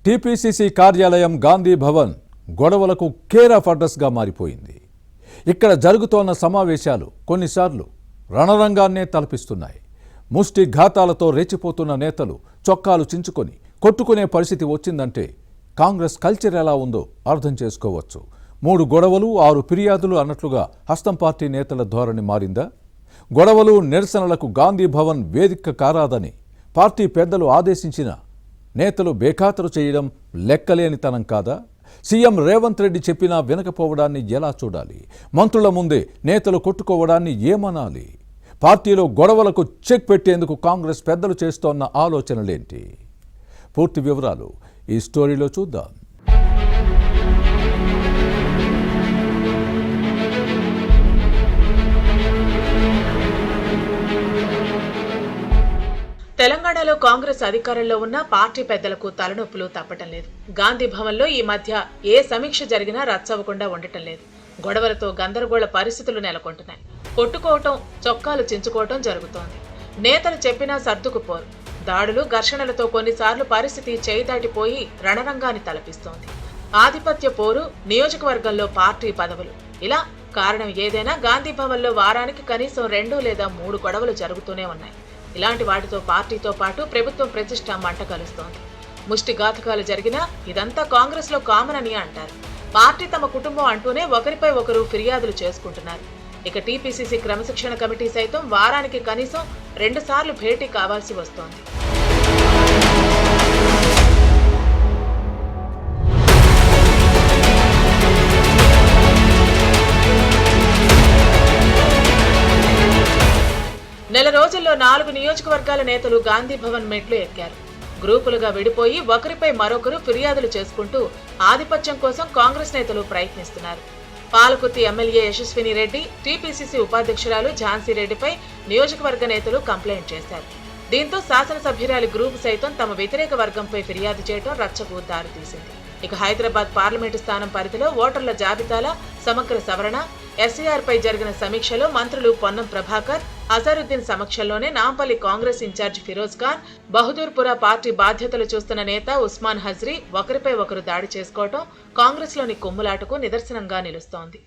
TPCC కార్యాలయం గాంధీ భవన్ గొడవలకు care of అడ్రస్గా మారిపోయింది. ఇక్కడ జరుగుతోన్న సమావేశాలు కొన్నిసార్లు రణరంగాన్నే తలపిస్తున్నాయి. ముష్టి ఘాతాలతో రెచ్చిపోతున్న నేతలు చొక్కాలు చించుకొని కొట్టుకునే పరిస్థితి వచ్చిందంటే కాంగ్రెస్ కల్చర్ ఎలా ఉందో అర్థం చేసుకోవచ్చు. 3 గొడవలు 6 ఫిర్యాదులు అన్నట్లుగా హస్తం పార్టీ నేతల ధోరణి మారిందా? గొడవలు నిరసనలకు గాంధీ భవన్ వేదిక కారాదని పార్టీ పెద్దలు ఆదేశించిన నేతలు బేఖాతరు చేయడం లెక్కలేనితనం కాదా? సీఎం రేవంత్ రెడ్డి చెప్పినా వినకపోవడాన్ని ఎలా చూడాలి? మంత్రుల ముందే నేతలు కొట్టుకోవడాన్ని ఏమనాలి? పార్టీలో గొడవలకు చెక్ పెట్టేందుకు కాంగ్రెస్ పెద్దలు చేస్తోన్న ఆలోచనలేంటి? పూర్తి వివరాలు ఈ స్టోరీలో చూద్దాం. తెలంగాణలో కాంగ్రెస్ అధికారంలో ఉన్న పార్టీ పెద్దలకు తలనొప్పులు తప్పటం లేదు. గాంధీ భవన్లో ఈ మధ్య ఏ సమీక్ష జరిగినా రచ్చవ్వకుండా ఉండటం లేదు. గొడవలతో గందరగోళ పరిస్థితులు నెలకొంటున్నాయి. కొట్టుకోవటం, చొక్కాలు చించుకోవటం జరుగుతోంది. నేతలు చెప్పినా సర్దుకుపోరు. దాడులు, ఘర్షణలతో కొన్నిసార్లు పరిస్థితి చేయి దాటిపోయి రణరంగాన్ని తలపిస్తోంది. ఆధిపత్య పోరు, నియోజకవర్గంలో పార్టీ పదవులు, ఇలా కారణం ఏదైనా గాంధీ భవన్లో వారానికి కనీసం 2 లేదా 3 గొడవలు జరుగుతూనే ఉన్నాయి. ఇలాంటి వాటితో పార్టీతో పాటు ప్రభుత్వం ప్రతిష్ట మంట కలుస్తోంది. ముష్టి ఘాతకాలు జరిగినా ఇదంతా కాంగ్రెస్ లో కామన్ అని అంటారు. పార్టీ తమ కుటుంబం అంటూనే ఒకరిపై ఒకరు ఫిర్యాదులు చేసుకుంటున్నారు. ఇక టీపీసీసీ క్రమశిక్షణ కమిటీ సైతం వారానికి కనీసం 2 సార్లు భేటీ కావాల్సి వస్తోంది. నెల రోజుల్లో 4 నియోజకవర్గాల నేతలు గాంధీ భవన్ మెట్లు ఎక్కారు. గ్రూపులుగా విడిపోయి ఒకరిపై మరొకరు ఫిర్యాదులు చేసుకుంటూ ఆధిపత్యం కోసం కాంగ్రెస్ నేతలు ప్రయత్నిస్తున్నారు. పాలకుర్తి ఎమ్మెల్యే యశస్విని రెడ్డి, టీపీసీసీ ఉపాధ్యక్షురాలు ఝాన్సీ రెడ్డిపై నియోజకవర్గ నేతలు కంప్లైంట్ చేశారు. దీంతో శాసనసభ్యురాలి గ్రూపు సైతం తమ వ్యతిరేక వర్గంపై ఫిర్యాదు చేయడం రచ్చకు దారితీసింది. ఇక హైదరాబాద్ పార్లమెంటు స్థానం పరిధిలో ఓటర్ల జాబితాల సమగ్ర సవరణ, ఎస్ఈఆర్ పై జరిగిన సమీక్షలో మంత్రులు పొన్నం ప్రభాకర్, అజరుద్దీన్ సమక్షంలోనే నాంపల్లి కాంగ్రెస్ ఇన్ఛార్జ్ ఫిరోజ్ ఖాన్, బహదూర్పుర పార్టీ బాధ్యతలు చూస్తున్న నేత ఉస్మాన్ హజ్రీ ఒకరిపై ఒకరు దాడి చేసుకోవడం కాంగ్రెస్ లోని కుమ్ములాటకు నిదర్శనంగా నిలుస్తోంది.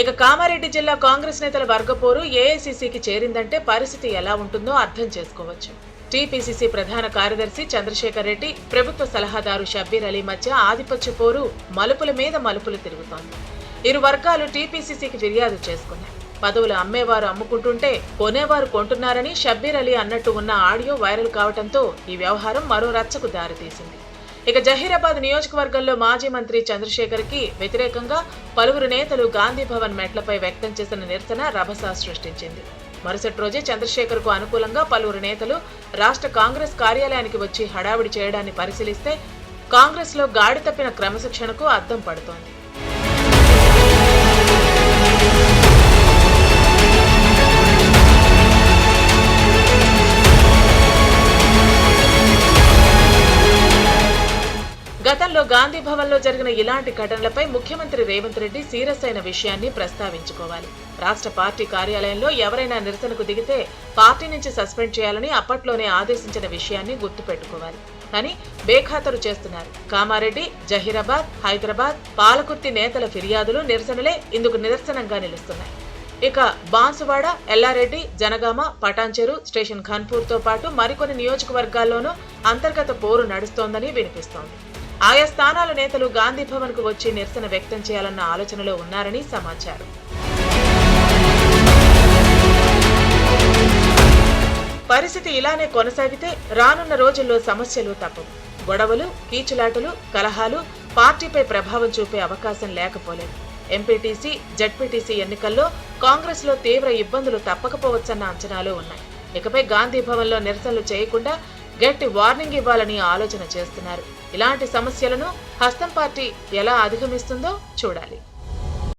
ఇక కామారెడ్డి జిల్లా కాంగ్రెస్ నేతల వర్గపోరు ఏఐసీసీకి చేరిందంటే పరిస్థితి ఎలా ఉంటుందో అర్థం చేసుకోవచ్చు. టీపీసీసీ ప్రధాన కార్యదర్శి చంద్రశేఖర్ రెడ్డి, ప్రభుత్వ సలహాదారు షబ్బీర్ అలీ మధ్య ఆధిపత్య పోరు మలుపుల మీద మలుపులు తిరుగుతోంది. ఇరు వర్గాలు టీపీసీసీకి ఫిర్యాదు చేసుకున్నాయి. పదవులు అమ్మేవారు అమ్ముకుంటుంటే కొనేవారు కొంటున్నారని షబ్బీర్ అలీ అన్నట్టు ఉన్న ఆడియో వైరల్ కావడంతో ఈ వ్యవహారం మరో రచ్చకు దారితీసింది. ఇక జహీరాబాద్ నియోజకవర్గంలో మాజీ మంత్రి చంద్రశేఖర్ కి వ్యతిరేకంగా పలువురు నేతలు గాంధీ భవన్ మెట్లపై వ్యక్తం చేసిన నిరసన రభస సృష్టించింది. మరుసటి రోజే చంద్రశేఖర్ కు అనుకూలంగా పలువురు నేతలు రాష్ట్ర కాంగ్రెస్ కార్యాలయానికి వచ్చి హడావిడి చేయడాన్ని పరిశీలిస్తే కాంగ్రెస్ లో గాడి తప్పిన క్రమశిక్షణకు అద్దం పడుతోంది. గతంలో గాంధీ భవన్ లో జరిగిన ఇలాంటి ఘటనలపై ముఖ్యమంత్రి రేవంత్ రెడ్డి సీరియస్ అయిన విషయాన్ని ప్రస్తావించుకోవాలి. రాష్ట్ర పార్టీ కార్యాలయంలో ఎవరైనా నిరసనకు దిగితే పార్టీ నుంచి సస్పెండ్ చేయాలని అప్పట్లోనే ఆదేశించిన విషయాన్ని గుర్తుపెట్టుకోవాలి. కానీ బేఖాతరు చేస్తున్నారు. కామారెడ్డి, జహీరాబాద్, హైదరాబాద్, పాలకుర్తి నేతల ఫిర్యాదులు, నిరసనలే ఇందుకు నిదర్శనంగా నిలుస్తున్నాయి. ఇక బాన్సువాడ, ఎల్లారెడ్డి, జనగామ, పటాన్చెరు, స్టేషన్ ఖాన్పూర్ తో పాటు మరికొన్ని నియోజకవర్గాల్లోనూ అంతర్గత పోరు నడుస్తోందని వినిపిస్తోంది. ఆయా స్థానాల నేతలు గాంధీ భవన్ కు వచ్చి నిరసన వ్యక్తం చేయాలన్న ఆలోచనలో ఉన్నారని సమాచారం. పరిస్థితి ఇలానే కొనసాగితే రానున్న రోజుల్లో సమస్యలు తప్పవు. గొడవలు, కీచులాటలు, కలహాలు పార్టీపై ప్రభావం చూపే అవకాశం లేకపోలేదు. ఎంపీటీసీ, జడ్పీటీసీ ఎన్నికల్లో కాంగ్రెస్ లో తీవ్ర ఇబ్బందులు తప్పకపోవచ్చన్న అంచనాలు ఉన్నాయి. ఇకపై గాంధీ భవన్ లో నిరసనలు చేయకుండా గట్టి వార్నింగ్ ఇవ్వాలని ఆలోచన చేస్తున్నారు. ఇలాంటి సమస్యలను హస్తం పార్టీ ఎలా అధిగమిస్తుందో చూడాలి.